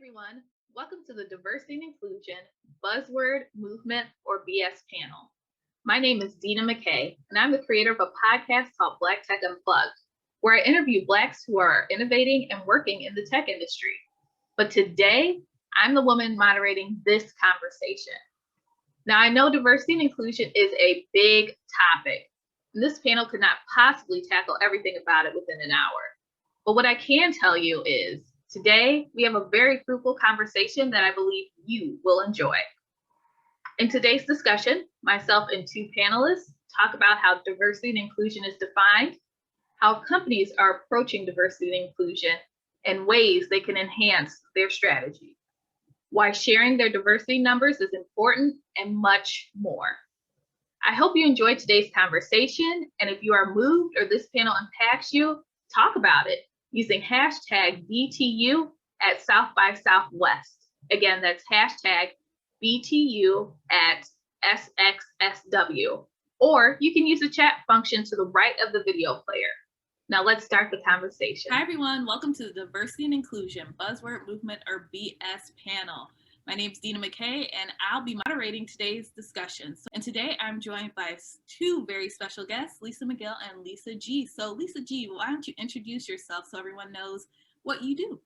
everyone. Welcome to the Diversity and Inclusion Buzzword, Movement, or BS panel. My name is Deena McKay, and I'm the creator of a podcast called Black Tech Unplugged, where I interview Blacks who are innovating and working in the tech industry. But today, I'm the woman moderating this conversation. Now, I know diversity and inclusion is a big topic, and this panel could not possibly tackle everything about it within an hour. But what I can tell you is, today, we have a very fruitful conversation that I believe you will enjoy. In today's discussion, myself and two panelists talk about how diversity and inclusion is defined, how companies are approaching diversity and inclusion, and ways they can enhance their strategy, why sharing their diversity numbers is important, and much more. I hope you enjoyed today's conversation, and if you are moved or this panel impacts you, talk about it using hashtag BTU at South by Southwest. Again, that's hashtag BTU at SXSW. Or you can use the chat function to the right of the video player. Now let's start the conversation. Hi everyone, welcome to the Diversity and Inclusion Buzzword, Movement, or BS panel. My name is Deena McKay, and I'll be moderating today's discussion. And today I'm joined by two very special guests, Lisa Magill and Lisa G. So Lisa G, why don't you introduce yourself so everyone knows what you do?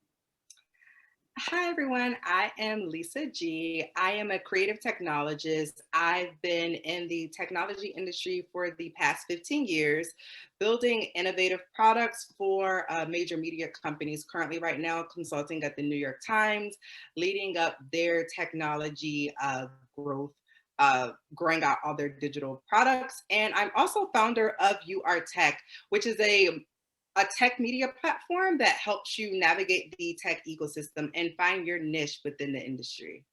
Hi everyone, I am Lisa G. I am a creative technologist. I've been in the technology industry for the past 15 years, building innovative products for major media companies. Currently right now consulting at the New York Times, leading up their technology growth, growing out all their digital products. And I'm also founder of UR Tech, which is a tech media platform that helps you navigate the tech ecosystem and find your niche within the industry.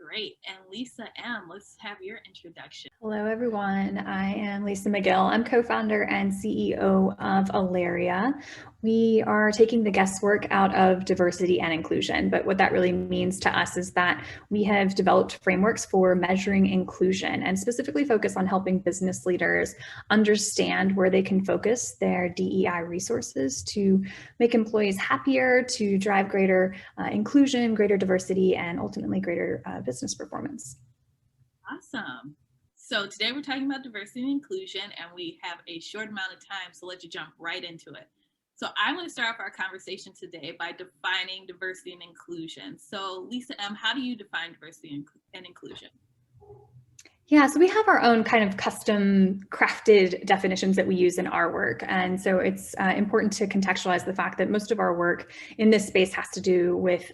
Great. And Lisa M., let's have your introduction. Hello, everyone. I am Lisa Magill. I'm co-founder and CEO of Aleria. We are taking the guesswork out of diversity and inclusion, but what that really means to us is that we have developed frameworks for measuring inclusion and specifically focus on helping business leaders understand where they can focus their DEI resources to make employees happier, to drive greater inclusion, greater diversity, and ultimately greater business performance. Awesome. So today we're talking about diversity and inclusion, and we have a short amount of time, so let's jump right into it. So I want to start off our conversation today by defining diversity and inclusion. So Lisa M., how do you define diversity and inclusion? Yeah, so we have our own kind of custom crafted definitions that we use in our work. And so it's important to contextualize the fact that most of our work in this space has to do with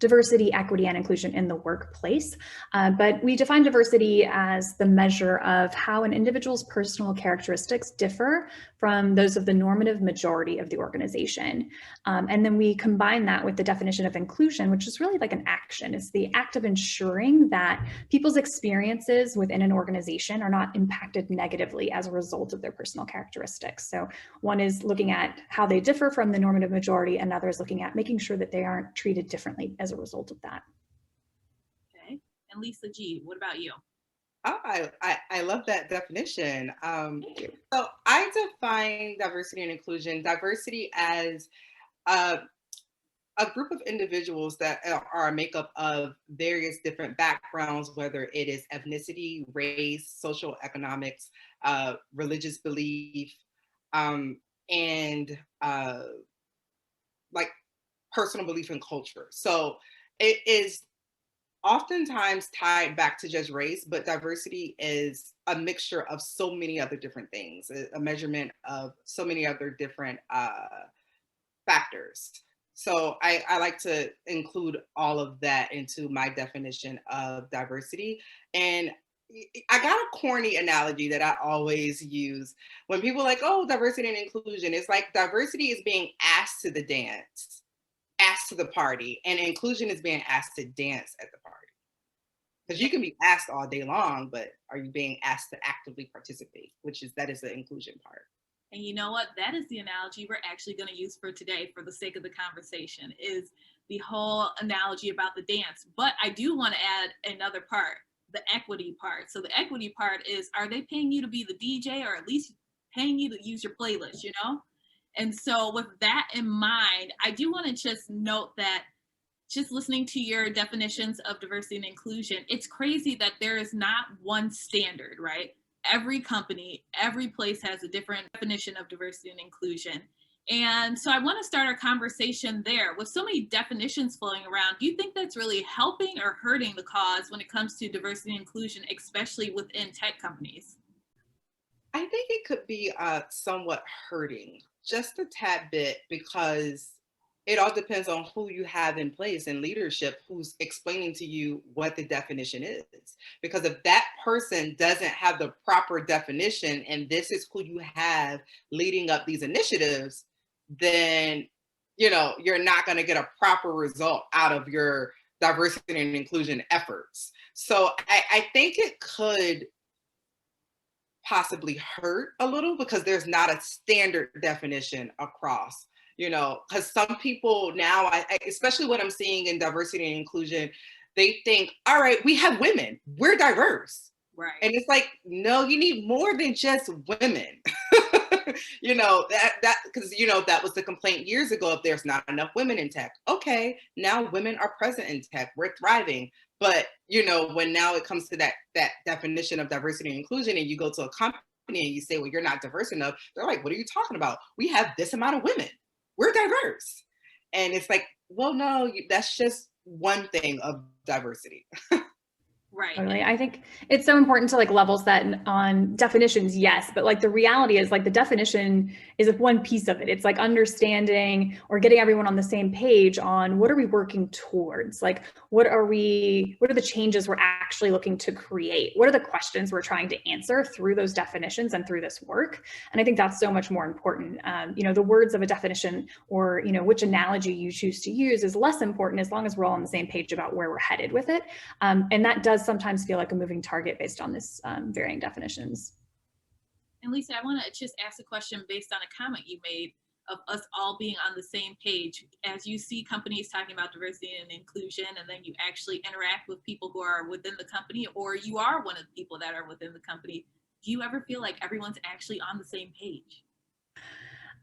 diversity, equity, and inclusion in the workplace. But we define diversity as the measure of how an individual's personal characteristics differ from those of the normative majority of the organization. And then we combine that with the definition of inclusion, which is really like an action. It's the act of ensuring that people's experiences within an organization are not impacted negatively as a result of their personal characteristics. So one is looking at how they differ from the normative majority, another is looking at making sure that they aren't treated differently as a result of that. Okay, and Lisa G., what about you? Oh, I love that definition. Thank you. So I define diversity and inclusion, diversity as a group of individuals that are a makeup of various different backgrounds, whether it is ethnicity, race, social economics, religious belief, and like personal belief and culture. So it is oftentimes tied back to just race, but diversity is a mixture of so many other different things, a measurement of so many other different factors. So I like to include all of that into my definition of diversity. And I got a corny analogy that I always use when people are like, oh, diversity and inclusion. It's like diversity is being asked to the dance, asked to the party, and inclusion is being asked to dance at the party. Because you can be asked all day long, but are you being asked to actively participate, that is the inclusion part. And you know what? That is the analogy we're actually going to use for today for the sake of the conversation, is the whole analogy about the dance. But I do want to add another part, the equity part. So the equity part is, are they paying you to be the DJ, or at least paying you to use your playlist, you know? And so with that in mind, I do want to just note that just listening to your definitions of diversity and inclusion, it's crazy that there is not one standard, right? Every company, every place has a different definition of diversity and inclusion. And so I want to start our conversation there. With so many definitions flowing around, do you think that's really helping or hurting the cause when it comes to diversity and inclusion, especially within tech companies? I think it could be somewhat hurting, just a tad bit, because it all depends on who you have in place in leadership who's explaining to you what the definition is. Because if that person doesn't have the proper definition and this is who you have leading up these initiatives, then you're not going to get a proper result out of your diversity and inclusion efforts. So I think it could possibly hurt a little because there's not a standard definition across, because some people now, especially what I'm seeing in diversity and inclusion, they think, all right, we have women, we're diverse. Right. And it's like, no, you need more than just women. that because that was the complaint years ago, if there's not enough women in tech. Okay, now women are present in tech, we're thriving. But when now it comes to that definition of diversity and inclusion, and you go to a company and you say, well, you're not diverse enough, they're like, what are you talking about? We have this amount of women, we're diverse. And it's like, well, no, that's just one thing of diversity. Right. Totally. I think it's so important to level set on definitions, yes, but the reality is the definition is one piece of it. It's understanding or getting everyone on the same page on what are we working towards? What are the changes we're actually looking to create? What are the questions we're trying to answer through those definitions and through this work? And I think that's so much more important. The words of a definition or, which analogy you choose to use is less important as long as we're all on the same page about where we're headed with it. And that does sometimes feel like a moving target based on this varying definitions. And Lisa, I want to just ask a question based on a comment you made of us all being on the same page. As you see companies talking about diversity and inclusion, and then you actually interact with people who are within the company, or you are one of the people that are within the company, do you ever feel like everyone's actually on the same page?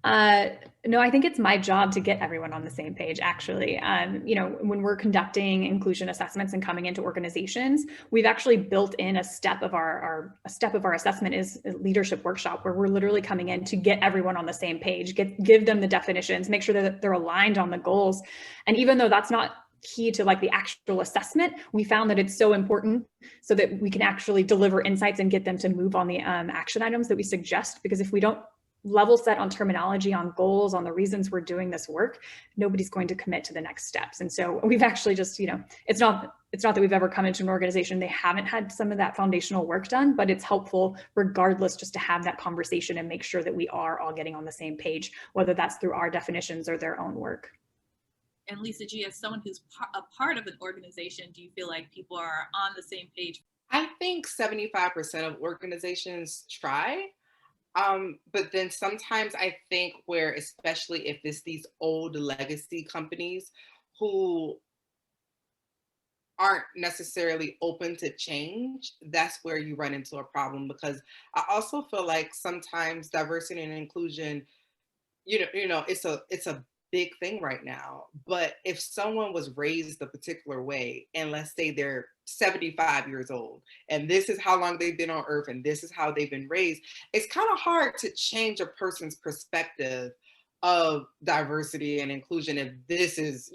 No, I think it's my job to get everyone on the same page, actually. When we're conducting inclusion assessments and coming into organizations, we've actually built in a step of our assessment is a leadership workshop where we're literally coming in to get everyone on the same page, give them the definitions, make sure that they're aligned on the goals. And even though that's not key to the actual assessment, we found that it's so important so that we can actually deliver insights and get them to move on the action items that we suggest. Because if we don't level set on terminology, on goals, on the reasons we're doing this work, nobody's going to commit to the next steps. And so we've actually just, it's not that we've ever come into an organization, they haven't had some of that foundational work done, but it's helpful regardless just to have that conversation and make sure that we are all getting on the same page, whether that's through our definitions or their own work. And Lisa G, as someone who's a part of an organization, do you feel like people are on the same page? I think 75% of organizations try. But then sometimes I think where, especially if it's these old legacy companies who aren't necessarily open to change, that's where you run into a problem. Because I also feel like sometimes diversity and inclusion, it's a big thing right now. But if someone was raised a particular way, and let's say they're 75 years old, and this is how long they've been on earth, and this is how they've been raised, it's kind of hard to change a person's perspective of diversity and inclusion if this is,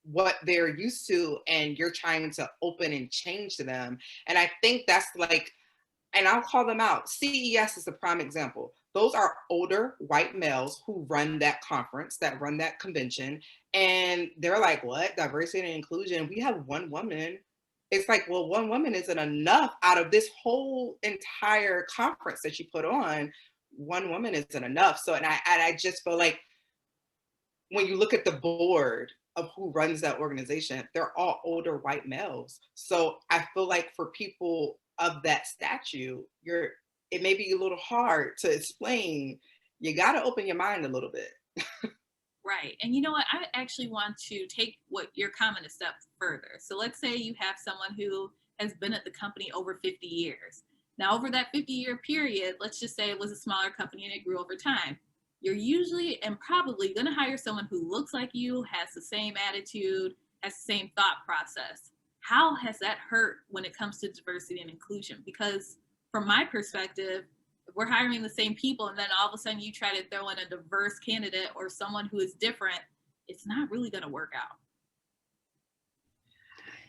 what they're used to, and you're trying to open and change to them. And I think that's and I'll call them out. CES is a prime example. Those are older white males who run that conference, that run that convention. And they're like, what? Diversity and inclusion? We have one woman. It's like, well, one woman isn't enough out of this whole entire conference that you put on. One woman isn't enough. So, and I just feel like when you look at the board of who runs that organization, they're all older white males. So I feel like for people of that statue, it may be a little hard to explain. You got to open your mind a little bit. Right. And you know what? I actually want to take your comment a step further. So let's say you have someone who has been at the company over 50 years. Now, over that 50-year period, let's just say it was a smaller company and it grew over time. you're usually and probably going to hire someone who looks like you, has the same attitude, has the same thought process. How has that hurt when it comes to diversity and inclusion? Because from my perspective, if we're hiring the same people and then all of a sudden you try to throw in a diverse candidate or someone who is different, it's not really going to work out.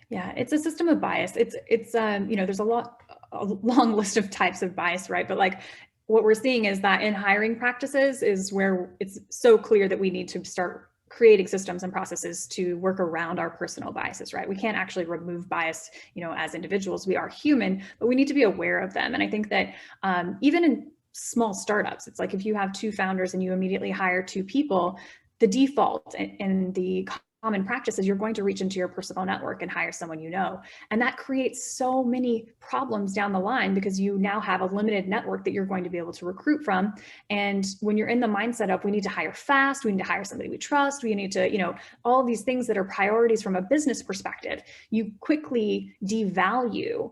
Yeah, it's a system of bias. It's there's a long list of types of bias, right? But like what we're seeing is that in hiring practices is where it's so clear that we need to start creating systems and processes to work around our personal biases, right? We can't actually remove bias, as individuals. We are human, but we need to be aware of them. And I think that even in small startups, it's like if you have two founders and you immediately hire two people, the default and the common practice is you're going to reach into your personal network and hire someone you know. And that creates so many problems down the line because you now have a limited network that you're going to be able to recruit from. And when you're in the mindset of we need to hire fast, we need to hire somebody we trust, we need to, all these things that are priorities from a business perspective, you quickly devalue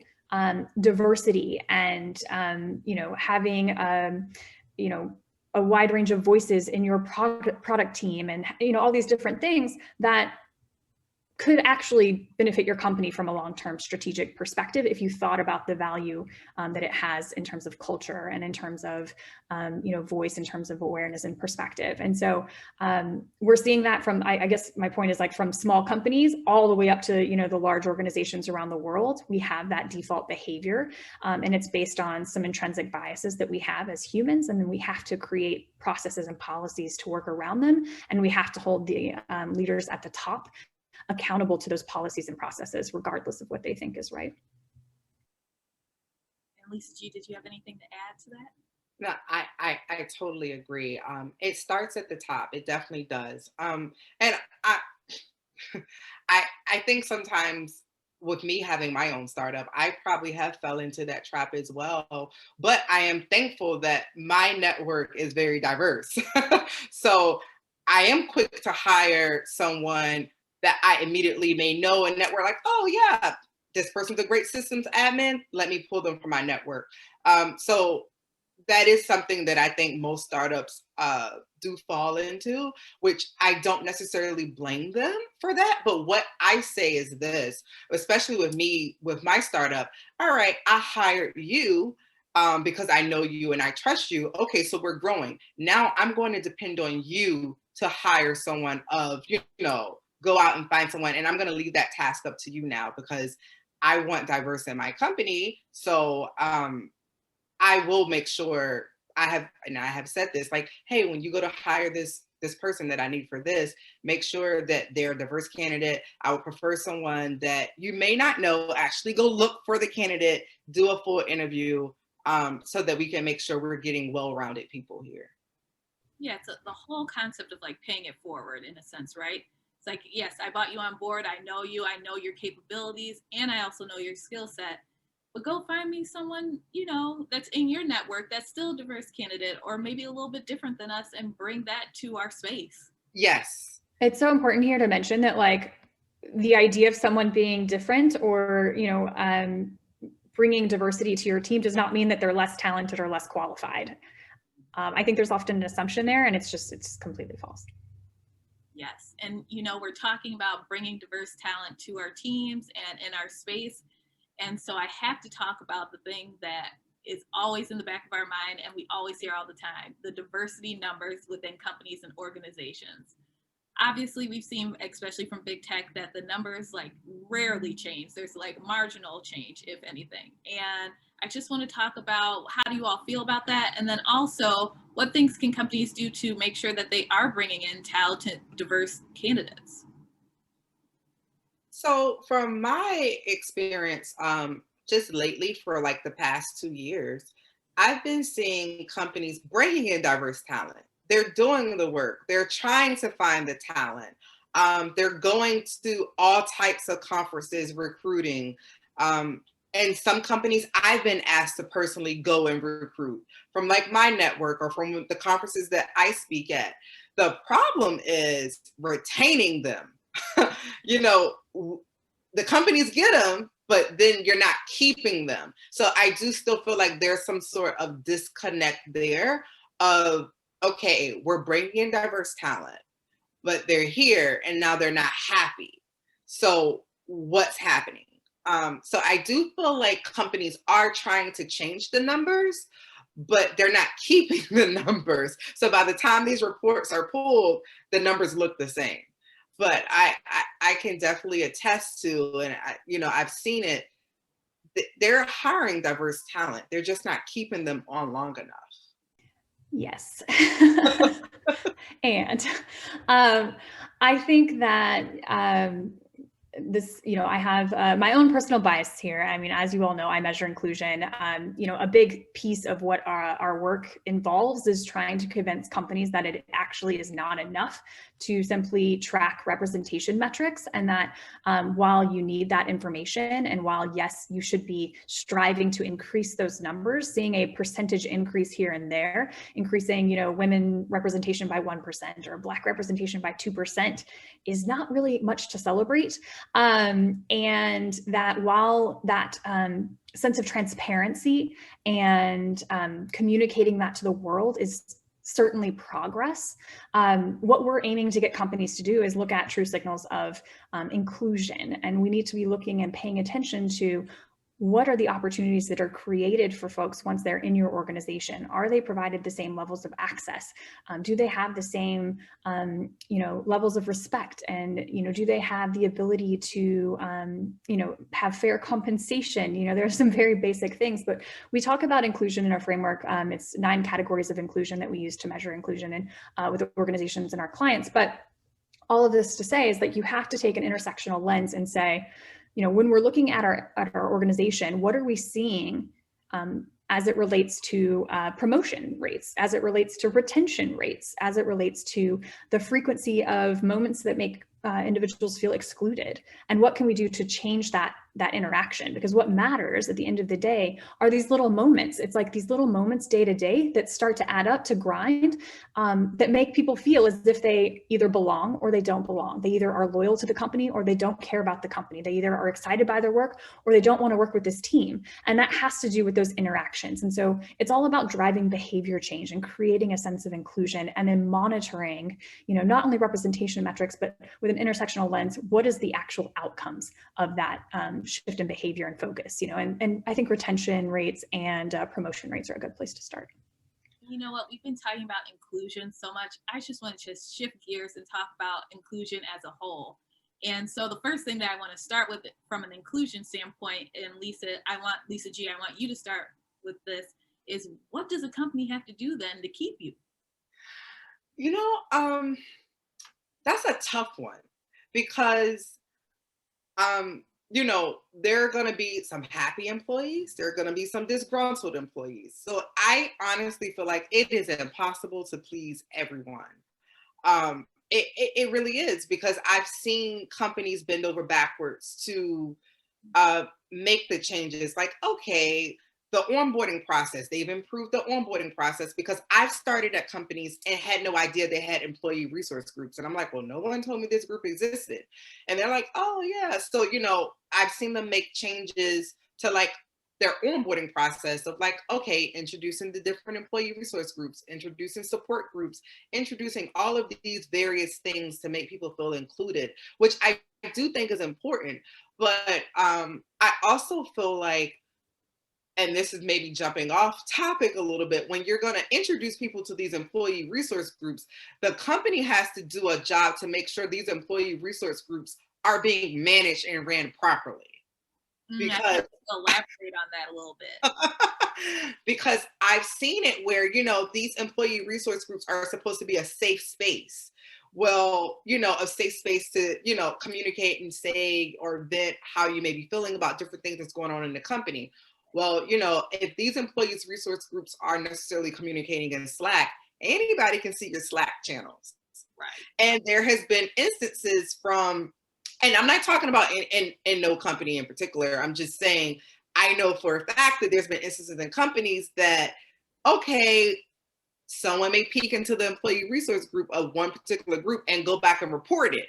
diversity and, having, a wide range of voices in your product team and all these different things that could actually benefit your company from a long-term strategic perspective if you thought about the value that it has in terms of culture and in terms of voice, in terms of awareness and perspective. And so we're seeing that from, I guess my point is like from small companies all the way up to the large organizations around the world. We have that default behavior and it's based on some intrinsic biases that we have as humans, and then we have to create processes and policies to work around them, and we have to hold the leaders at the top accountable to those policies and processes, regardless of what they think is right. And Lisa G, did you have anything to add to that? No, I totally agree. It starts at the top. It definitely does. And I think sometimes with me having my own startup, I probably have fell into that trap as well. But I am thankful that my network is very diverse. So I am quick to hire someone that I immediately may know and network like, oh yeah, this person's a great systems admin. Let me pull them from my network. So that is something that I think most startups do fall into, which I don't necessarily blame them for that. But what I say is this, especially with me, with my startup, all right, I hired you because I know you and I trust you. Okay, so we're growing. Now I'm going to depend on you to hire someone of, go out and find someone. And I'm going to leave that task up to you now because I want diverse in my company. So I will make sure I have said this, like, hey, when you go to hire this person that I need for this, make sure that they're a diverse candidate. I would prefer someone that you may not know, actually go look for the candidate, do a full interview so that we can make sure we're getting well-rounded people here. Yeah, it's the whole concept of like paying it forward in a sense, right? It's like, yes, I brought you on board. I know you, I know your capabilities, and I also know your skill set. But go find me someone, that's in your network that's still a diverse candidate or maybe a little bit different than us, and bring that to our space. Yes. It's so important here to mention that like the idea of someone being different or, bringing diversity to your team does not mean that they're less talented or less qualified. I think there's often an assumption there, and it's completely false. Yes. And, we're talking about bringing diverse talent to our teams and in our space. And so I have to talk about the thing that is always in the back of our mind and we always hear all the time, the diversity numbers within companies and organizations. Obviously, we've seen, especially from big tech, that the numbers like rarely change. There's like marginal change, if anything. And I just want to talk about how do you all feel about that? And then also, what things can companies do to make sure that they are bringing in talented, diverse candidates? So from my experience, just lately for like the past 2 years, I've been seeing companies bringing in diverse talent. They're doing the work. They're trying to find the talent. They're going to all types of conferences, recruiting. And some companies I've been asked to personally go and recruit from like my network or from the conferences that I speak at. The problem is retaining them. The companies get them, but then you're not keeping them. So I do still feel like there's some sort of disconnect there of, okay, we're bringing in diverse talent, but they're here and now they're not happy. So what's happening? So I do feel like companies are trying to change the numbers, but they're not keeping the numbers. So by the time these reports are pulled, the numbers look the same. But I can definitely attest to, and I've seen it. They're hiring diverse talent. They're just not keeping them on long enough. Yes. And I think that this, I have my own personal bias here. I mean, as you all know, I measure inclusion. A big piece of what our work involves is trying to convince companies that it actually is not enough to simply track representation metrics, and that while you need that information, and while, yes, you should be striving to increase those numbers, seeing a percentage increase here and there, increasing, women representation by 1% or Black representation by 2% is not really much to celebrate. And that while that sense of transparency and communicating that to the world is certainly progress, what we're aiming to get companies to do is look at true signals of inclusion. And we need to be looking and paying attention to what are the opportunities that are created for folks once they're in your organization? Are they provided the same levels of access? Do they have the same, levels of respect? And, do they have the ability to, have fair compensation? There are some very basic things, but we talk about inclusion in our framework. It's 9 categories of inclusion that we use to measure inclusion and with organizations and our clients. But all of this to say is that you have to take an intersectional lens and say, when we're looking at our organization, what are we seeing as it relates to promotion rates, as it relates to retention rates, as it relates to the frequency of moments that make individuals feel excluded? And what can we do to change that interaction? Because what matters at the end of the day are these little moments. It's like these little moments day to day that start to add up, to grind, that make people feel as if they either belong or they don't belong. They either are loyal to the company or they don't care about the company. They either are excited by their work or they don't want to work with this team. And that has to do with those interactions. And so it's all about driving behavior change and creating a sense of inclusion, and then monitoring, not only representation metrics, but with an intersectional lens, what is the actual outcomes of that shift in behavior and focus, and I think retention rates and promotion rates are a good place to start. You know what, we've been talking about inclusion so much. I just want to shift gears and talk about inclusion as a whole. And so the first thing that I want to start with from an inclusion standpoint, and Lisa G, I want you to start with this, is what does a company have to do then to keep you? That's a tough one, because there are going to be some happy employees. There are going to be some disgruntled employees. So I honestly feel like it is impossible to please everyone. It really is, because I've seen companies bend over backwards to make the changes. Like, okay, the onboarding process, they've improved the onboarding process, because I've started at companies and had no idea they had employee resource groups. And I'm like, well, no one told me this group existed. And they're like, oh yeah. So, I've seen them make changes to like their onboarding process of like, okay, introducing the different employee resource groups, introducing support groups, introducing all of these various things to make people feel included, which I do think is important. But I also feel like, and this is maybe jumping off topic a little bit, when you're going to introduce people to these employee resource groups, the company has to do a job to make sure these employee resource groups are being managed and ran properly. Because elaborate on that a little bit. Because I've seen it where, these employee resource groups are supposed to be a safe space. Well, a safe space to, communicate and say or vent how you may be feeling about different things that's going on in the company. Well, if these employees resource groups are necessarily communicating in Slack, anybody can see your Slack channels. Right. And there has been instances from, and I'm not talking about in no company in particular, I'm just saying, I know for a fact that there's been instances in companies that, okay, someone may peek into the employee resource group of one particular group and go back and report it.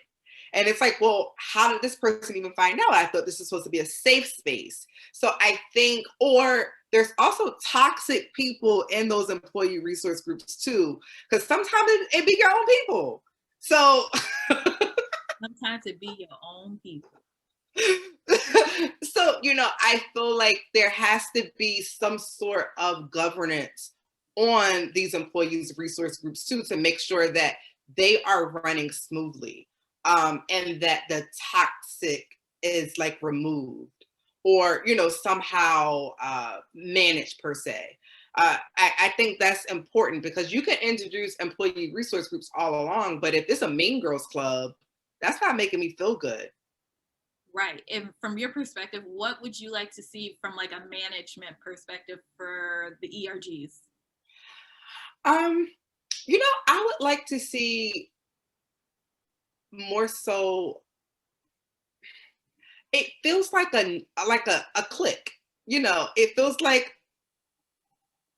And it's like, well, how did this person even find out? I thought this was supposed to be a safe space. So I think, or there's also toxic people in those employee resource groups too, because sometimes it be your own people. So sometimes it be your own people. So, I feel like there has to be some sort of governance on these employees resource groups too, to make sure that they are running smoothly, and that the toxic is like removed or, somehow managed per se. I think that's important, because you can introduce employee resource groups all along, but if it's a mean girls club, that's not making me feel good. Right. And from your perspective, what would you like to see from like a management perspective for the ERGs? I would like to see more so, it feels like a clique. It feels like,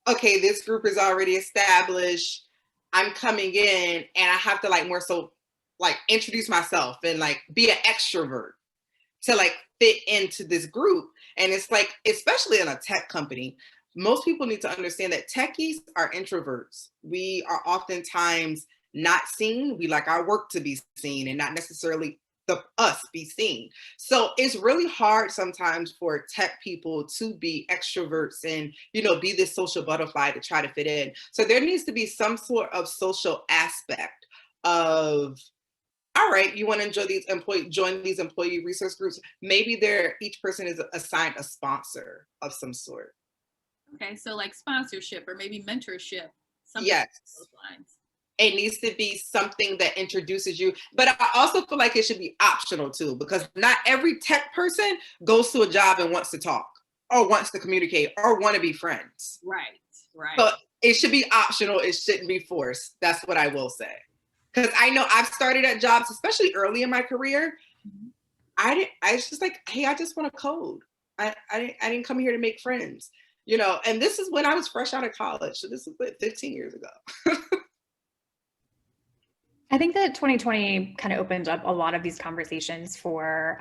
okay, this group is already established. I'm coming in and I have to like more so like introduce myself and like be an extrovert to like fit into this group. And it's like, especially in a tech company, most people need to understand that techies are introverts. We are oftentimes not seen. We like our work to be seen and not necessarily us be seen. So it's really hard sometimes for tech people to be extroverts and, be this social butterfly to try to fit in. So there needs to be some sort of social aspect of, all right, you want to join these employee resource groups. Maybe each person is assigned a sponsor of some sort. Okay, so like sponsorship or maybe mentorship, something Yes. along those lines. It needs to be something that introduces you, but I also feel like it should be optional too, because not every tech person goes to a job and wants to talk or wants to communicate or want to be friends. Right. But it should be optional. It shouldn't be forced. That's what I will say. Because I know I've started at jobs, especially early in my career. Mm-hmm. I was just like, hey, I just want to code. I didn't come here to make friends, and this is when I was fresh out of college. So this is 15 years ago. I think that 2020 kind of opened up a lot of these conversations for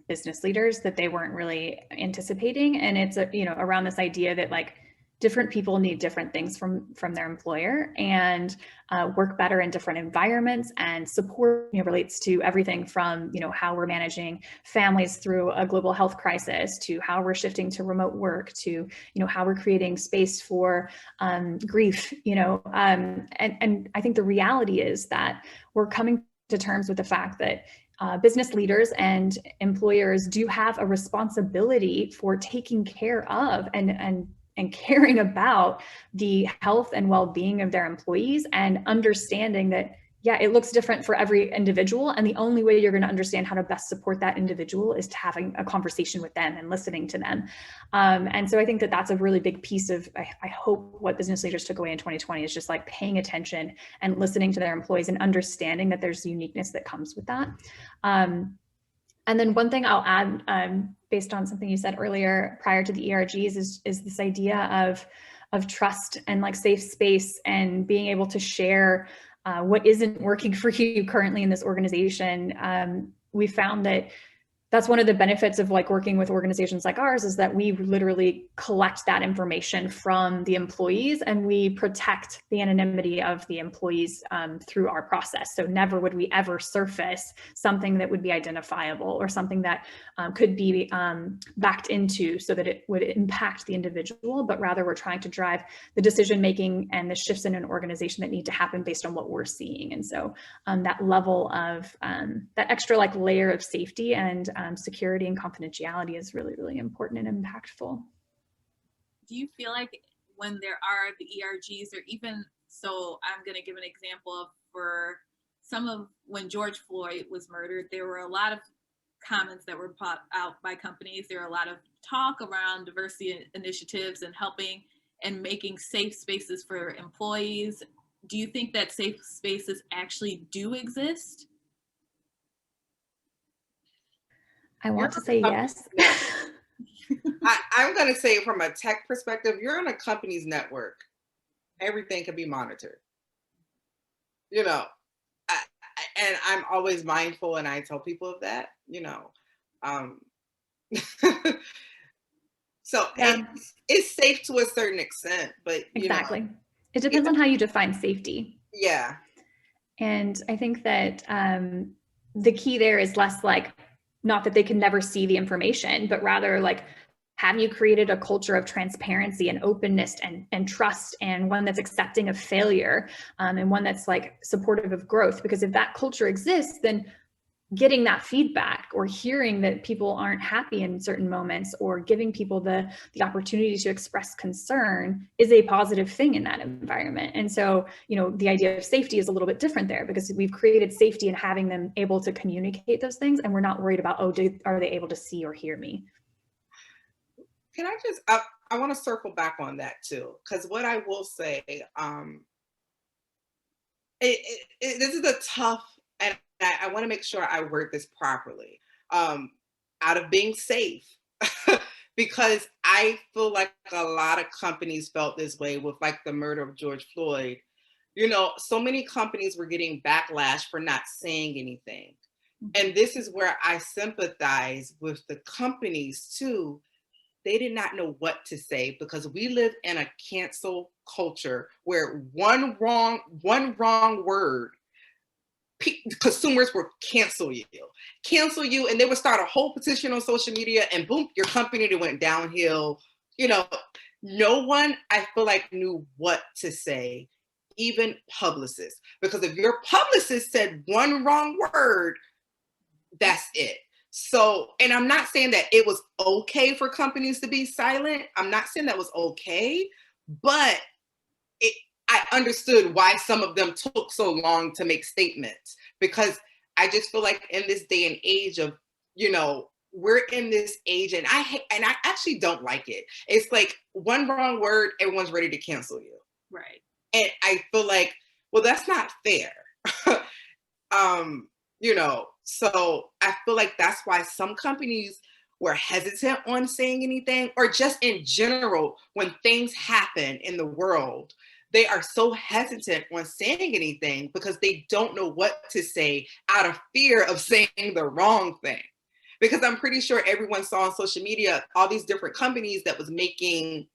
business leaders that they weren't really anticipating. And it's, around this idea that like different people need different things from their employer and work better in different environments, and support relates to everything from how we're managing families through a global health crisis, to how we're shifting to remote work, to how we're creating space for grief, and I think the reality is that we're coming to terms with the fact that business leaders and employers do have a responsibility for taking care of and caring about the health and well-being of their employees, and understanding that, yeah, it looks different for every individual. And the only way you're going to understand how to best support that individual is to having a conversation with them and listening to them. And so I think that that's a really big piece of, I hope, what business leaders took away in 2020 is just like paying attention and listening to their employees and understanding that there's uniqueness that comes with that. And then one thing I'll add, based on something you said earlier prior to the ERGs, is this idea of trust and like safe space and being able to share what isn't working for you currently in this organization. We found that that's one of the benefits of like working with organizations like ours, is that we literally collect that information from the employees and we protect the anonymity of the employees through our process. So never would we ever surface something that would be identifiable or something that could be backed into so that it would impact the individual, but rather we're trying to drive the decision-making and the shifts in an organization that need to happen based on what we're seeing. And so that level of, that extra like layer of safety and security and confidentiality is really, really important and impactful. Do you feel like when there are the ERGs, or even, so I'm going to give an example of, for some of when George Floyd was murdered, there were a lot of comments that were put out by companies. There are a lot of talk around diversity initiatives and helping and making safe spaces for employees. Do you think that safe spaces actually do exist? I want to say yes. I'm going to say, from a tech perspective, you're on a company's network. Everything can be monitored. And I'm always mindful, and I tell people of that, So Yeah. it's safe to a certain extent, but Exactly. It depends on how you define safety. Yeah. And I think that the key there is less like, not that they can never see the information, but rather like, have you created a culture of transparency and openness and trust, and one that's accepting of failure, and one that's like supportive of growth? Because if that culture exists, then getting that feedback or hearing that people aren't happy in certain moments, or giving people the opportunity to express concern, is a positive thing in that environment. And so, the idea of safety is a little bit different there, because we've created safety in having them able to communicate those things, and we're not worried about, are they able to see or hear me? Can I just, I want to circle back on that too, because what I will say, this is a tough, and I want to make sure I word this properly, out of being safe, because I feel like a lot of companies felt this way with like the murder of George Floyd. So many companies were getting backlash for not saying anything. And this is where I sympathize with the companies too. They did not know what to say, because we live in a cancel culture where one wrong word, consumers will cancel you, and they would start a whole petition on social media, and boom, your company went downhill. No one, I feel like, knew what to say, even publicists, because if your publicist said one wrong word, that's it. So, and I'm not saying that it was okay for companies to be silent. I'm not saying that was okay, but I understood why some of them took so long to make statements, because I just feel like in this day and age of, we're in this age, and I actually don't like it. It's like one wrong word, everyone's ready to cancel you. Right. And I feel like, well, that's not fair. So I feel like that's why some companies were hesitant on saying anything, or just in general, when things happen in the world, they are so hesitant on saying anything because they don't know what to say out of fear of saying the wrong thing. Because I'm pretty sure everyone saw on social media all these different companies that was making,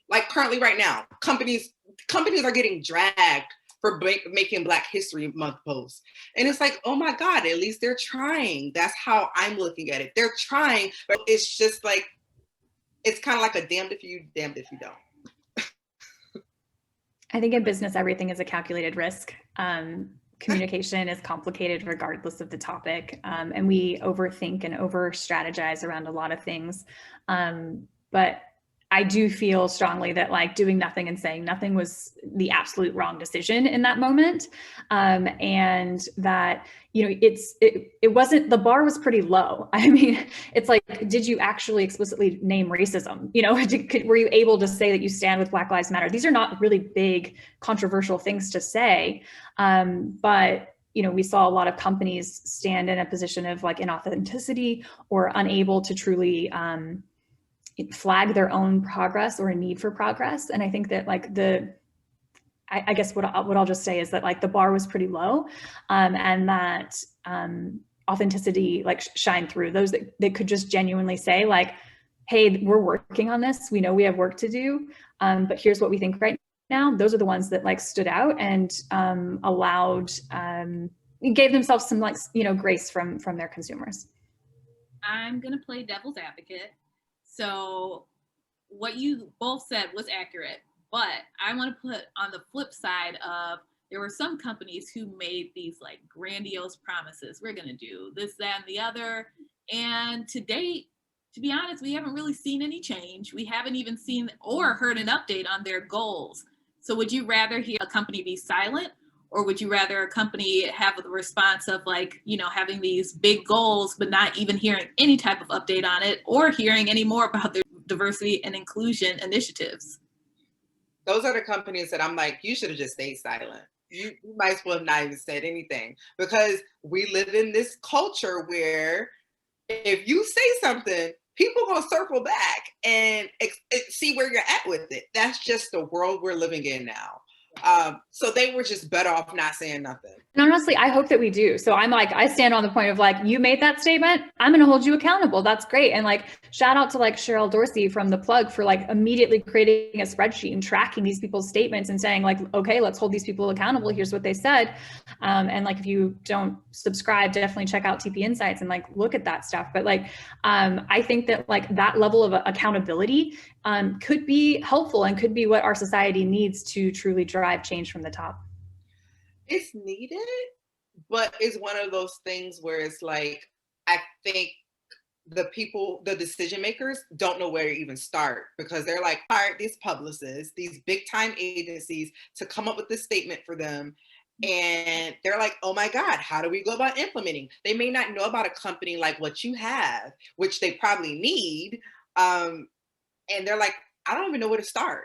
like currently right now, companies are getting dragged for making Black History Month posts. And it's like, oh my God, at least they're trying. That's how I'm looking at it. They're trying, but it's just like, it's kind of like a damned if you, damned if you don't. I think in business, everything is a calculated risk. Communication is complicated regardless of the topic. And we overthink and over strategize around a lot of things. But I do feel strongly that like doing nothing and saying nothing was the absolute wrong decision in that moment. And that, it wasn't, the bar was pretty low. I mean, it's like, did you actually explicitly name racism? Were you able to say that you stand with Black Lives Matter? These are not really big controversial things to say. But we saw a lot of companies stand in a position of like inauthenticity, or unable to truly flag their own progress or a need for progress. And I think that like I guess what I'll just say is that like the bar was pretty low, and that authenticity like shined through. Those that could just genuinely say like, hey, we're working on this. We know we have work to do, but here's what we think right now. Those are the ones that like stood out and allowed, gave themselves some like, grace from their consumers. I'm going to play devil's advocate. So what you both said was accurate, but I want to put on the flip side of, there were some companies who made these like grandiose promises. We're going to do this, that, and the other. And to date, to be honest, we haven't really seen any change. We haven't even seen or heard an update on their goals. So would you rather hear a company be silent, or would you rather a company have the response of like, having these big goals, but not even hearing any type of update on it, or hearing any more about their diversity and inclusion initiatives? Those are the companies that I'm like, you should have just stayed silent. You might as well have not even said anything, because we live in this culture where if you say something, people are going to circle back and see where you're at with it. That's just the world we're living in now. So they were just better off not saying nothing. And honestly, I hope that we do. So I'm like, I stand on the point of like, you made that statement, I'm going to hold you accountable. That's great. And like, shout out to like Cheryl Dorsey from The Plug for like immediately creating a spreadsheet and tracking these people's statements and saying like, okay, let's hold these people accountable. Here's what they said. And like, if you don't subscribe, definitely check out TP Insights and like, look at that stuff. But like, I think that like that level of accountability could be helpful and could be what our society needs to truly drive change from the top. It's needed, but it's one of those things where it's like, I think the people, the decision makers don't know where to even start, because they're like, hired these publicists, these big time agencies to come up with this statement for them. And they're like, oh my God, how do we go about implementing? They may not know about a company like what you have, which they probably need. And they're like, I don't even know where to start.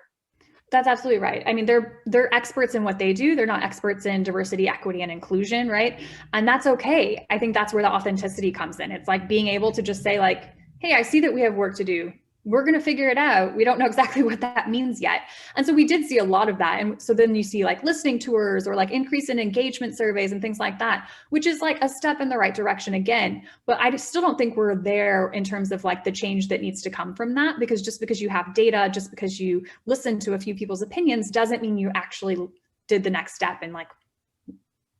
That's absolutely right. I mean, they're experts in what they do. They're not experts in diversity, equity, and inclusion, right? And that's okay. I think that's where the authenticity comes in. It's like being able to just say like, hey, I see that we have work to do. We're going to figure it out. We don't know exactly what that means yet. And so we did see a lot of that. And so then you see like listening tours or like increase in engagement surveys and things like that, which is like a step in the right direction again. But I still don't think we're there in terms of like the change that needs to come from that, because just because you have data, just because you listen to a few people's opinions doesn't mean you actually did the next step and like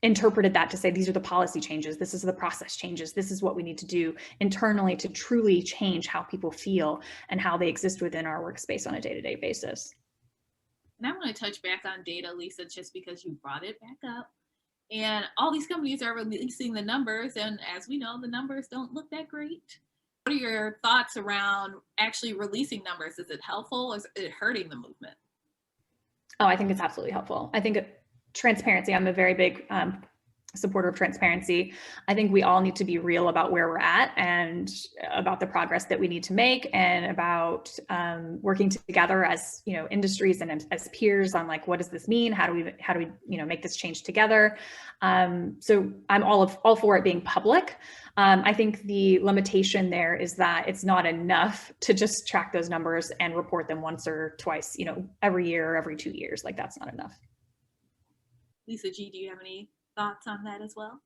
interpreted that to say, these are the policy changes, this is the process changes, this is what we need to do internally to truly change how people feel and how they exist within our workspace on a day-to-day basis. And I want to touch back on data, Lisa, just because you brought it back up. And all these companies are releasing the numbers, and as we know, the numbers don't look that great. What are your thoughts around actually releasing numbers? Is it helpful or is it hurting the movement? Oh, I think it's absolutely helpful. I think transparency, I'm a very big supporter of transparency. I think we all need to be real about where we're at and about the progress that we need to make, and about working together as industries and as peers on like, what does this mean? How do we make this change together? So I'm all for it being public. I think the limitation there is that it's not enough to just track those numbers and report them once or twice, every year or every 2 years. Like, that's not enough. Lisa G, do you have any thoughts on that as well?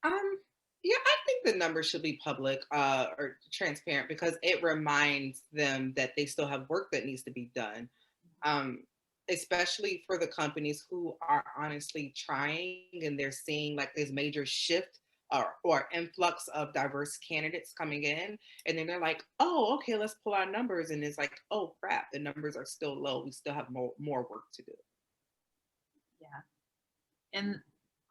Yeah, I think the numbers should be public or transparent, because it reminds them that they still have work that needs to be done, especially for the companies who are honestly trying and they're seeing like this major shift or influx of diverse candidates coming in. And then they're like, oh, okay, let's pull our numbers. And it's like, oh, crap, the numbers are still low. We still have more work to do. Yeah. And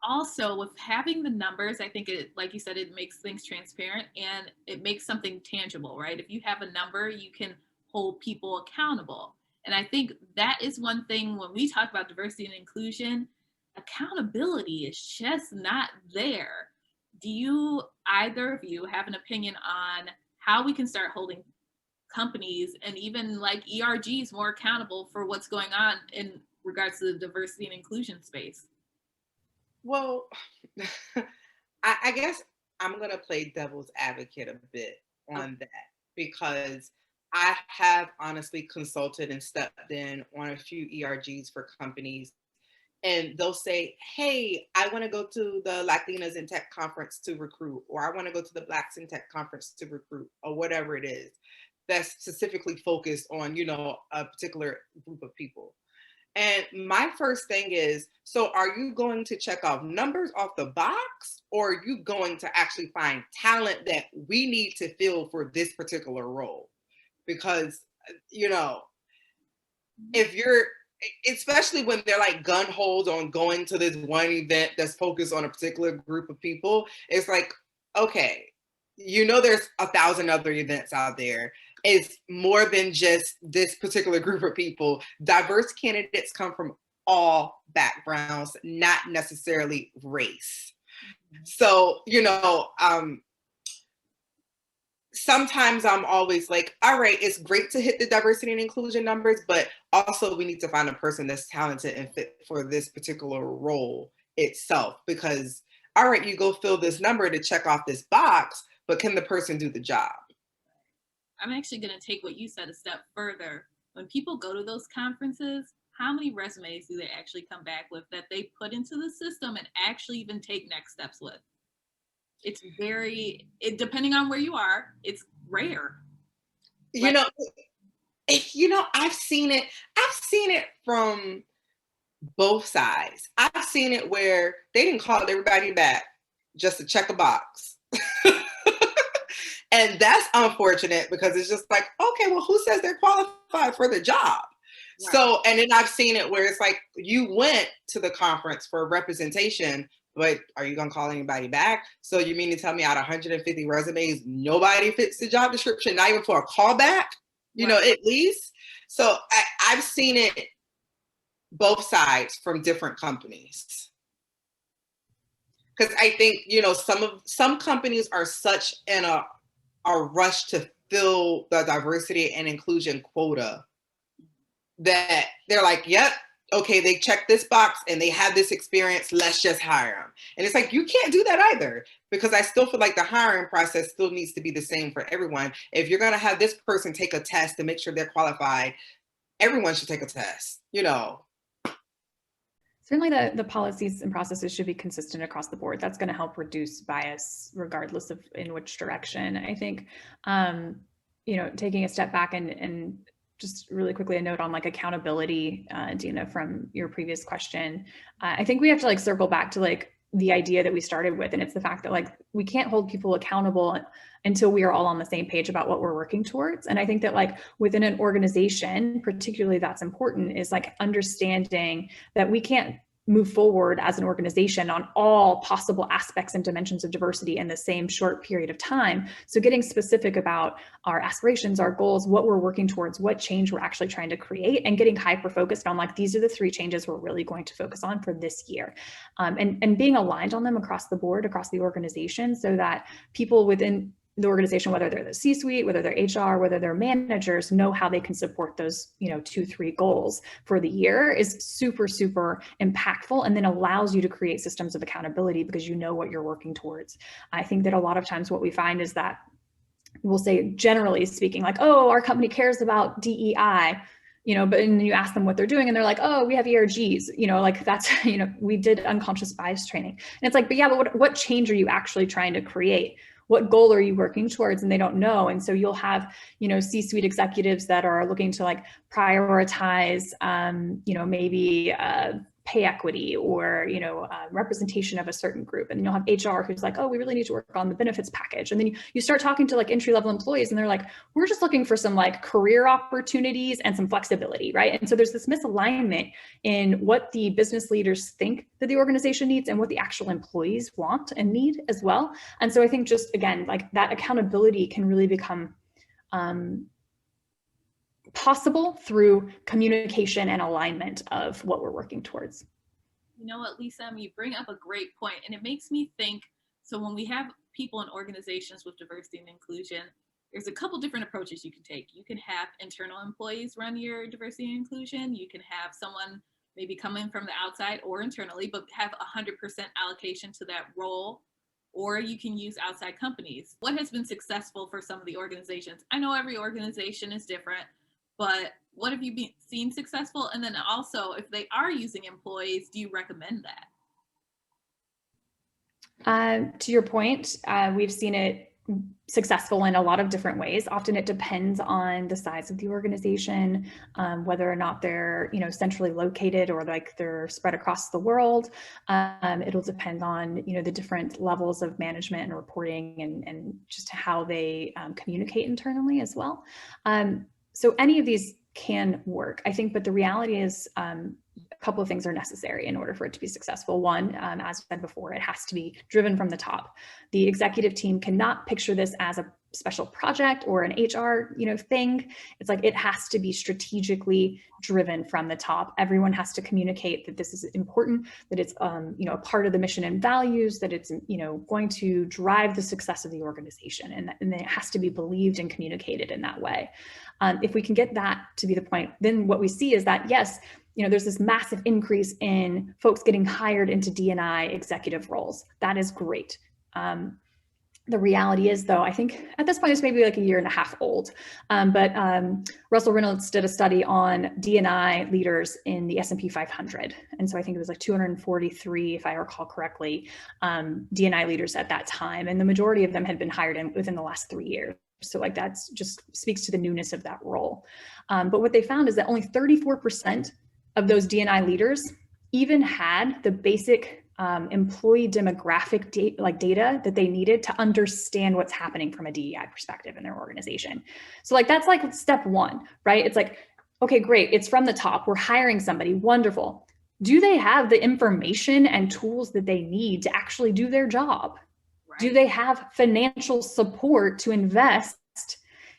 also with having the numbers, I think it, like you said, it makes things transparent and it makes something tangible, right? If you have a number, you can hold people accountable. And I think that is one thing when we talk about diversity and inclusion, accountability is just not there. Do you, either of you, have an opinion on how we can start holding companies and even like ERGs more accountable for what's going on in regards to the diversity and inclusion space? Well, I guess I'm going to play devil's advocate a bit on that, because I have honestly consulted and stepped in on a few ERGs for companies, and they'll say, hey, I want to go to the Latinas in Tech conference to recruit, or I want to go to the Blacks in Tech conference to recruit, or whatever it is that's specifically focused on, a particular group of people. And my first thing is, so are you going to check off numbers off the box, or are you going to actually find talent that we need to fill for this particular role? Because, if you're, especially when they're like gun holes on going to this one event that's focused on a particular group of people, it's like, okay, there's 1,000 other events out there. It's more than just this particular group of people. Diverse candidates come from all backgrounds, not necessarily race. So, sometimes I'm always like, all right, it's great to hit the diversity and inclusion numbers, but also we need to find a person that's talented and fit for this particular role itself. Because, all right, you go fill this number to check off this box, but can the person do the job? I'm actually going to take what you said a step further. When people go to those conferences, how many resumes do they actually come back with that they put into the system and actually even take next steps with? It's depending on where you are, it's rare. You know, I've seen it from both sides. I've seen it where they didn't call everybody back just to check a box. And that's unfortunate because it's just like, okay, well, who says they're qualified for the job? Right. So, and then I've seen it where it's like, you went to the conference for representation, but are you going to call anybody back? So you mean to tell me out of 150 resumes, nobody fits the job description, not even for a callback, you know, at least? So I've seen it both sides from different companies. Because I think, you know, some companies are such in a rush to fill the diversity and inclusion quota that they're like, yep, okay, they check this box and they have this experience, let's just hire them. And it's like, you can't do that either, because I still feel like the hiring process still needs to be the same for everyone. If you're going to have this person take a test to make sure they're qualified, everyone should take a test, you know. Certainly the policies and processes should be consistent across the board. That's going to help reduce bias regardless of in which direction. I think, you know, taking a step back and just really quickly a note on like accountability, Deena, from your previous question. I think we have to like circle back to like the idea that we started with, and it's the fact that like we can't hold people accountable until we are all on the same page about what we're working towards. And I think that like within an organization, particularly that's important, is like understanding that we can't move forward as an organization on all possible aspects and dimensions of diversity in the same short period of time. So getting specific about our aspirations, our goals, what we're working towards, what change we're actually trying to create, and getting hyper-focused on like, these are the 3 changes we're really going to focus on for this year. And being aligned on them across the board, across the organization, so that people within the organization, whether they're the C-suite, whether they're HR, whether they're managers, know how they can support those, you know, 2-3 goals for the year is super, super impactful, and then allows you to create systems of accountability because you know what you're working towards. I think that a lot of times what we find is that we'll say, generally speaking, like, oh, our company cares about DEI, you know, but then you ask them what they're doing and they're like, oh, we have ERGs, you know, like that's, you know, we did unconscious bias training. And it's like, but yeah, but what change are you actually trying to create? What goal are you working towards? And they don't know. And so you'll have, you know, C-suite executives that are looking to like prioritize, you know, maybe pay equity or, you know, representation of a certain group. And you'll have HR who's like, oh, we really need to work on the benefits package. And then you start talking to like entry-level employees and they're like, we're just looking for some like career opportunities and some flexibility, right? And so there's this misalignment in what the business leaders think that the organization needs and what the actual employees want and need as well. And so I think just, again, like that accountability can really become possible through communication and alignment of what we're working towards. You know what, Lisa, you bring up a great point, and it makes me think, so when we have people in organizations with diversity and inclusion, there's a couple different approaches you can take. You can have internal employees run your diversity and inclusion. You can have someone maybe come in from the outside or internally, but have 100% allocation to that role. Or you can use outside companies. What has been successful for some of the organizations? I know every organization is different, but what have you seen successful? And then also, if they are using employees, do you recommend that? To your point, we've seen it successful in a lot of different ways. Often it depends on the size of the organization, whether or not they're, you know, centrally located or like they're spread across the world. It'll depend on, you know, the different levels of management and reporting and just how they communicate internally as well. So any of these can work, I think, but the reality is a couple of things are necessary in order for it to be successful. One, as I said before, it has to be driven from the top. The executive team cannot picture this as a special project or an HR, you know, thing. It's like, it has to be strategically driven from the top. Everyone has to communicate that this is important, that it's, you know, a part of the mission and values, that it's, you know, going to drive the success of the organization. And then it has to be believed and communicated in that way. If we can get that to be the point, then what we see is that, yes, you know, there's this massive increase in folks getting hired into D&I executive roles. That is great. The reality is, though, I think at this point it's maybe like a year and a half old, but Russell Reynolds did a study on D&I leaders in the S&P 500. And so I think it was like 243, if I recall correctly, D&I leaders at that time. And the majority of them had been hired within the last 3 years. So like that's just speaks to the newness of that role. But what they found is that only 34% of those D&I leaders even had the basic employee demographic data that they needed to understand what's happening from a DEI perspective in their organization. So like that's like step one, right? It's like, okay, great. It's from the top. We're hiring somebody. Wonderful. Do they have the information and tools that they need to actually do their job? Right. Do they have financial support to invest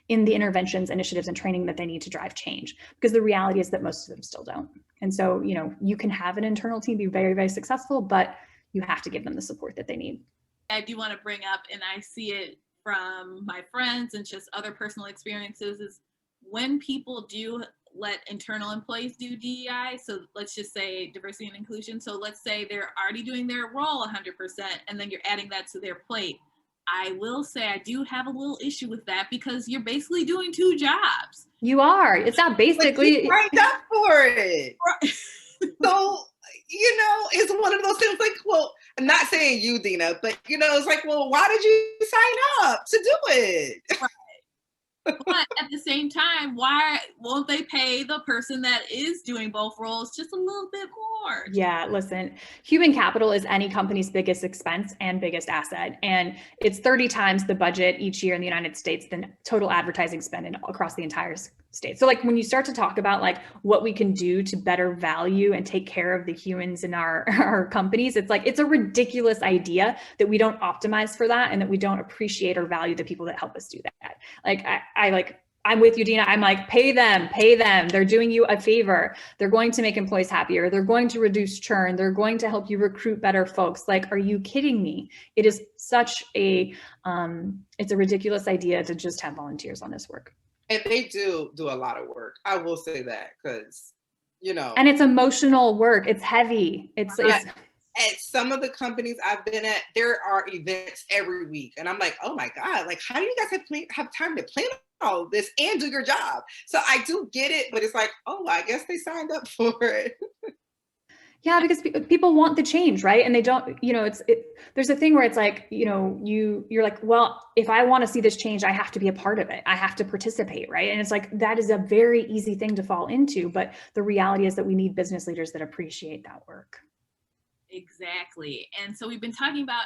in the interventions, initiatives, and training that they need to drive change? Because the reality is that most of them still don't. And so, you know, you can have an internal team be very, very successful, but you have to give them the support that they need. I do want to bring up, and I see it from my friends and just other personal experiences, is when people do let internal employees do DEI, so let's just say diversity and inclusion. So let's say they're already doing their role 100%, and then you're adding that to their plate. I will say I do have a little issue with that because you're basically doing two jobs. You are. It's not basically. You signed up for it. So, you know, it's one of those things like, well, I'm not saying you, Deena, but, you know, it's like, well, why did you sign up to do it? Right. But at the same time, why won't they pay the person that is doing both roles just a little bit more? Yeah, listen, human capital is any company's biggest expense and biggest asset. And it's 30 times the budget each year in the United States than total advertising spend across the entire state. So like when you start to talk about like what we can do to better value and take care of the humans in our companies, it's like, it's a ridiculous idea that we don't optimize for that and that we don't appreciate or value the people that help us do that. Like I'm with you, Deena. I'm like, pay them. They're doing you a favor. They're going to make employees happier. They're going to reduce churn. They're going to help you recruit better folks. Like, are you kidding me? It is such a, it's a ridiculous idea to just have volunteers on this work. And they do a lot of work. I will say that because, you know. And it's emotional work. It's heavy. It's at some of the companies I've been at, there are events every week. And I'm like, oh my God, like, how do you guys have time to plan all of this and do your job? So I do get it, but it's like, oh, I guess they signed up for it. Yeah, because people want the change, right? And they don't, you know, there's a thing where it's like, you know, you're like, well, if I want to see this change, I have to be a part of it. I have to participate, right? And it's like, that is a very easy thing to fall into. But the reality is that we need business leaders that appreciate that work. Exactly. And so we've been talking about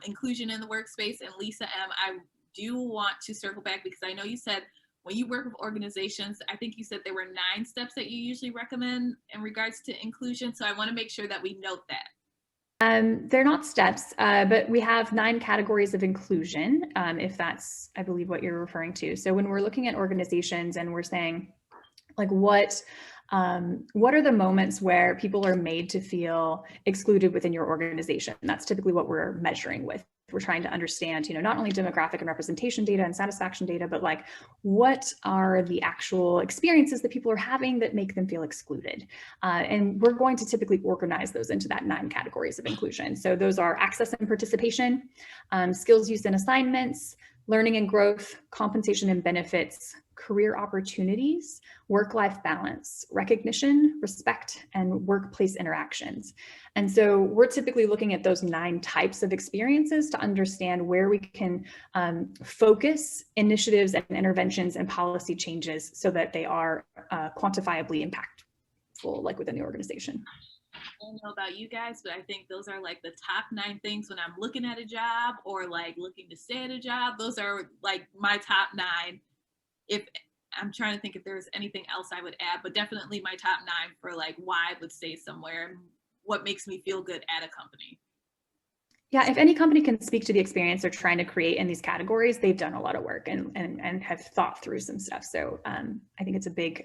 inclusion in the workspace. And Lisa M., I do want to circle back because I know you said when you work with organizations, I think you said there were 9 steps that you usually recommend in regards to inclusion. So I want to make sure that we note that. They're not steps, but we have 9 categories of inclusion, if that's, I believe, what you're referring to. So when we're looking at organizations and we're saying, like, what are the moments where people are made to feel excluded within your organization? And that's typically what we're measuring with. We're trying to understand, you know, not only demographic and representation data and satisfaction data, but like, what are the actual experiences that people are having that make them feel excluded? And we're going to typically organize those into that 9 categories of inclusion. So those are access and participation, skills, use and assignments, learning and growth, compensation and benefits, career opportunities, work-life balance, recognition, respect, and workplace interactions. And so we're typically looking at those 9 types of experiences to understand where we can focus initiatives and interventions and policy changes so that they are quantifiably impactful, like within the organization. I don't know about you guys, but I think those are like the top 9 things when I'm looking at a job or like looking to stay at a job. Those are like my top 9. If I'm trying to think if there's anything else I would add, but definitely my top 9 for like why I would stay somewhere and what makes me feel good at a company. Yeah, if any company can speak to the experience they're trying to create in these categories, they've done a lot of work and have thought through some stuff. So I think it's a big,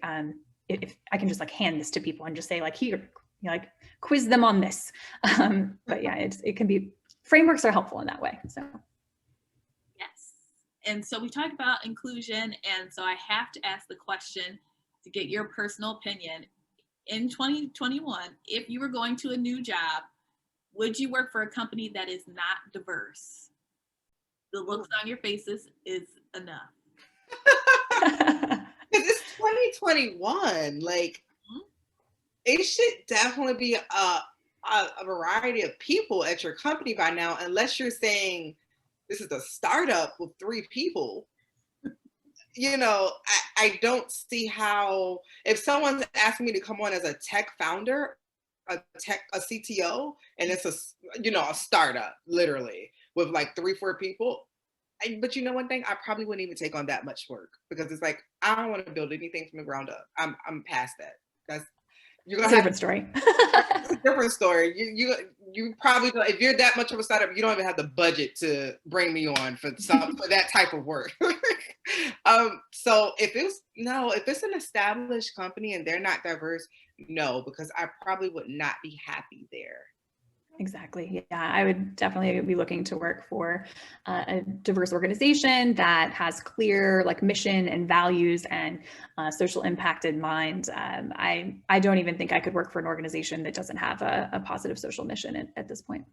if I can just like hand this to people and just say like, here, you know, like quiz them on this. But yeah, it can be, frameworks are helpful in that way, so. And so we talked about inclusion, and so I have to ask the question to get your personal opinion. In 2021, if you were going to a new job, would you work for a company that is not diverse? the looks on your faces is enough. It's 2021. Like, it should definitely be a variety of people at your company by now, unless you're saying this is a startup with 3 people. You know, I don't see how, if someone's asking me to come on as a tech founder, a CTO, and it's a startup, literally, with like 3-4 people. But you know one thing, I probably wouldn't even take on that much work, because it's like, I don't want to build anything from the ground up. I'm past that. You're gonna It's a different story. It's a different story. You probably don't, if you're that much of a startup, you don't even have the budget to bring me on for that type of work. So if it's an established company and they're not diverse, no, because I probably would not be happy there. Exactly. Yeah, I would definitely be looking to work for a diverse organization that has clear mission and values and social impact in mind. I don't even think I could work for an organization that doesn't have a positive social mission at this point.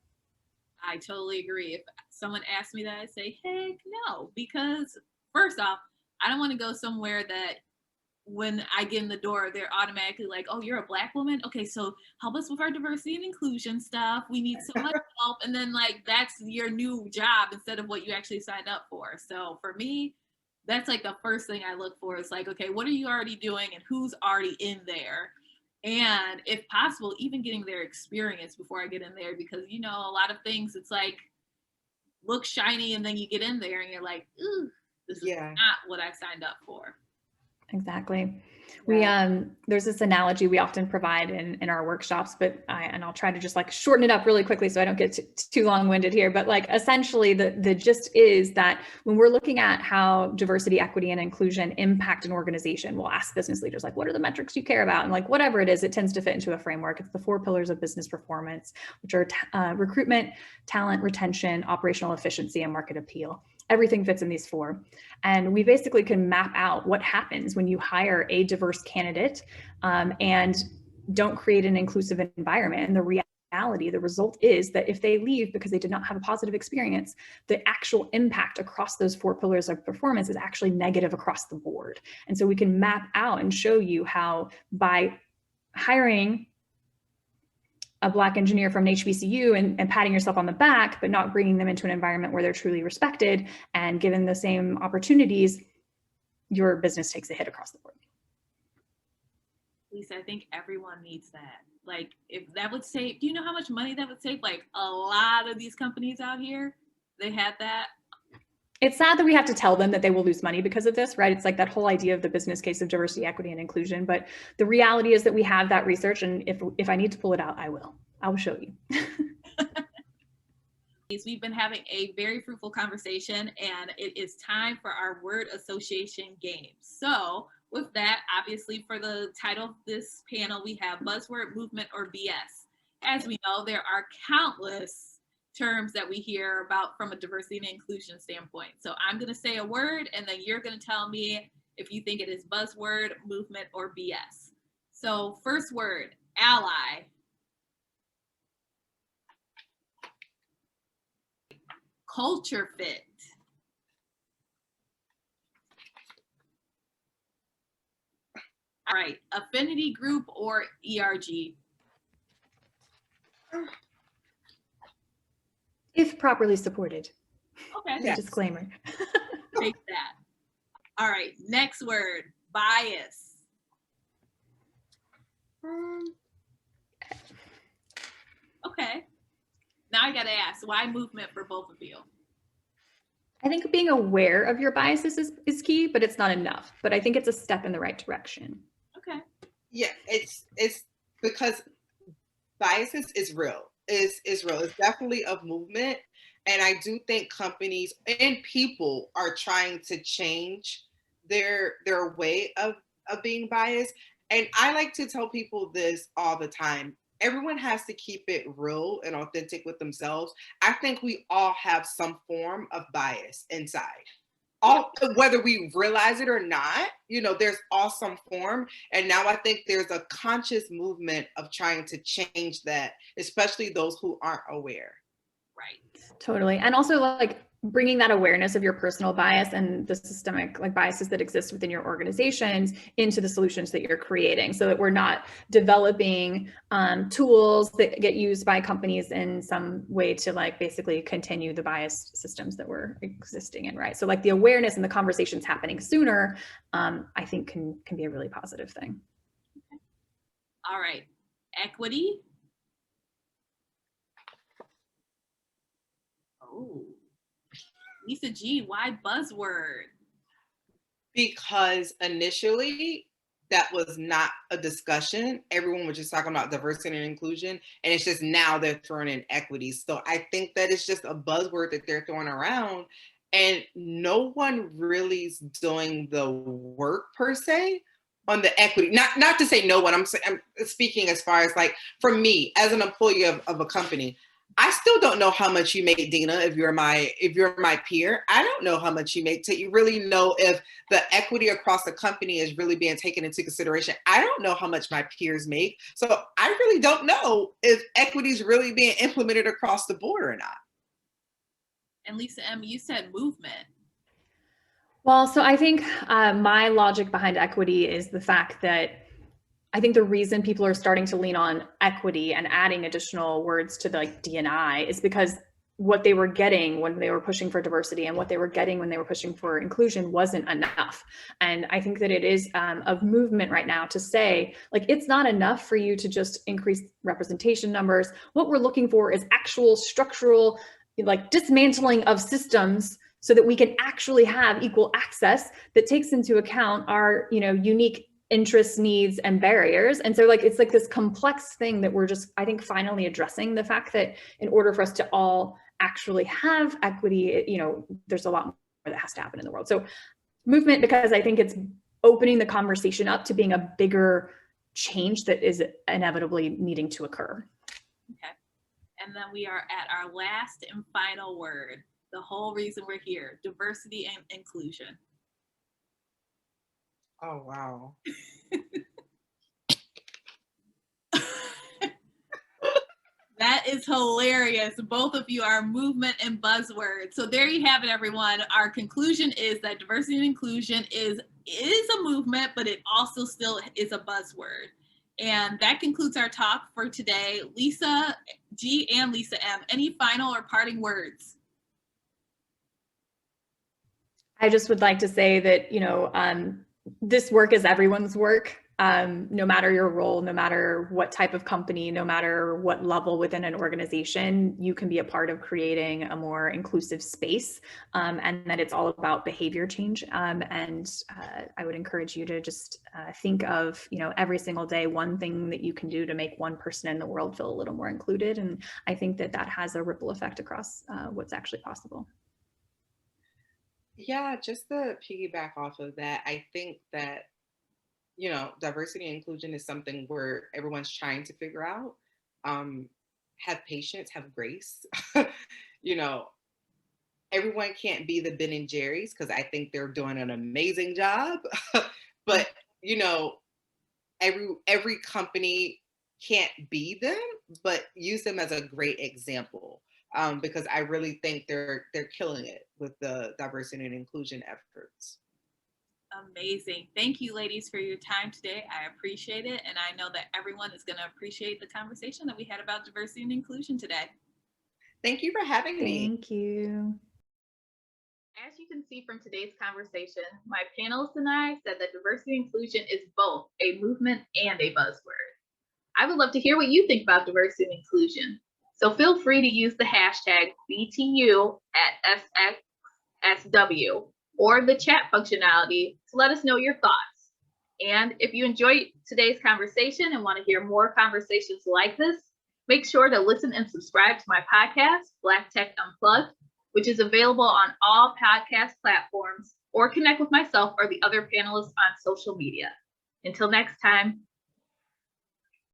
I totally agree. If someone asked me that, I'd say, heck no, because first off, I don't want to go somewhere that when I get in the door, they're automatically like, oh, you're a Black woman? Okay, so help us with our diversity and inclusion stuff. We need so much help. And then that's your new job instead of what you actually signed up for. So for me, that's the first thing I look for is okay, what are you already doing and who's already in there? And if possible, even getting their experience before I get in there, because a lot of things, it's look shiny and then you get in there and you're like, ooh, this is not what I signed up for. Exactly. We there's this analogy we often provide in our workshops, but I'll try to just shorten it up really quickly so I don't get too long-winded here. But essentially the gist is that when we're looking at how diversity, equity, and inclusion impact an organization, we'll ask business leaders what are the metrics you care about? And whatever it is, it tends to fit into a framework. It's the 4 pillars of business performance, which are recruitment, talent, retention, operational efficiency, and market appeal. Everything fits in these 4. And we basically can map out what happens when you hire a diverse candidate and don't create an inclusive environment. And the reality, the result is that if they leave because they did not have a positive experience, the actual impact across those 4 pillars of performance is actually negative across the board. And so we can map out and show you how by hiring a Black engineer from an HBCU and patting yourself on the back, but not bringing them into an environment where they're truly respected and given the same opportunities, your business takes a hit across the board. Lisa, I think everyone needs that. If that would save, do you know how much money that would save? A lot of these companies out here, they had that. It's sad that we have to tell them that they will lose money because of this, right? It's that whole idea of the business case of diversity, equity, and inclusion. But the reality is that we have that research, and if I need to pull it out, I will show you. We've been having a very fruitful conversation, and it is time for our word association game. So with that, obviously for the title of this panel, we have buzzword, movement, or BS. As we know, there are countless terms that we hear about from a diversity and inclusion standpoint. So I'm going to say a word and then you're going to tell me if you think it is buzzword, movement, or BS. So first word, ally. Culture fit. All right, affinity group or ERG. If properly supported. Okay. Yes. Disclaimer. Take that. All right, next word, bias. Okay. Now I gotta ask, why movement for both of you? I think being aware of your biases is key, but it's not enough. But I think it's a step in the right direction. Okay. Yeah, it's because biases is real. Is real. It's definitely a movement. And I do think companies and people are trying to change their way of being biased. And I like to tell people this all the time. Everyone has to keep it real and authentic with themselves. I think we all have some form of bias inside. Whether we realize it or not, there's all some form. And now I think there's a conscious movement of trying to change that, especially those who aren't aware. Right. Totally. And also bringing that awareness of your personal bias and the systemic like biases that exist within your organizations into the solutions that you're creating, so that we're not developing tools that get used by companies in some way to like basically continue the biased systems that we're existing in, right? So like the awareness and the conversations happening sooner, I think can be a really positive thing. All right, equity. Oh. Lisa G, why Buzzword? Because initially that was not a discussion. Everyone was just talking about diversity and inclusion, and it's just now they're throwing in equity. So I think that it's just a buzzword that they're throwing around, and no one really is doing the work per se on the equity. Not to say no one. I'm speaking as far as like for me as an employee of a company. I still don't know how much you make, Deena, if you're my peer. I don't know how much you make to you really know if the equity across the company is really being taken into consideration. I don't know how much my peers make. So I really don't know if equity is really being implemented across the board or not. And Lisa M, you said movement. Well, so I think my logic behind equity is the fact that I think the reason people are starting to lean on equity and adding additional words to the like D&I is because what they were getting when they were pushing for diversity and what they were getting when they were pushing for inclusion wasn't enough. And I think that it is of movement right now to say, like, it's not enough for you to just increase representation numbers. What we're looking for is actual structural, like, dismantling of systems so that we can actually have equal access that takes into account our, unique interests, needs, and barriers. And so like, it's like this complex thing that we're just, I think, finally addressing the fact that in order for us to all actually have equity, there's a lot more that has to happen in the world. So movement, because I think it's opening the conversation up to being a bigger change that is inevitably needing to occur. Okay. And then we are at our last and final word, the whole reason we're here, diversity and inclusion. Oh, wow. That is hilarious. Both of you are movement and buzzword. So there you have it, everyone. Our conclusion is that diversity and inclusion is a movement, but it also still is a buzzword. And that concludes our talk for today. Lisa G and Lisa M, any final or parting words? I just would like to say that, this work is everyone's work, no matter your role, no matter what type of company, no matter what level within an organization, you can be a part of creating a more inclusive space, and that it's all about behavior change. And I would encourage you to just think of, every single day, one thing that you can do to make one person in the world feel a little more included. And I think that has a ripple effect across what's actually possible. Yeah, just to piggyback off of that, I think that, diversity and inclusion is something where everyone's trying to figure out. Have patience, have grace. Everyone can't be the Ben and Jerry's because I think they're doing an amazing job. But, every company can't be them, but use them as a great example. Because I really think they're killing it with the diversity and inclusion efforts. Amazing. Thank you, ladies, for your time today. I appreciate it. And I know that everyone is going to appreciate the conversation that we had about diversity and inclusion today. Thank you for having me. Thank you. As you can see from today's conversation, my panelists and I said that diversity and inclusion is both a movement and a buzzword. I would love to hear what you think about diversity and inclusion. So feel free to use the hashtag BTU at SXSW or the chat functionality to let us know your thoughts. And if you enjoyed today's conversation and want to hear more conversations like this, make sure to listen and subscribe to my podcast, Black Tech Unplugged, which is available on all podcast platforms, or connect with myself or the other panelists on social media. Until next time.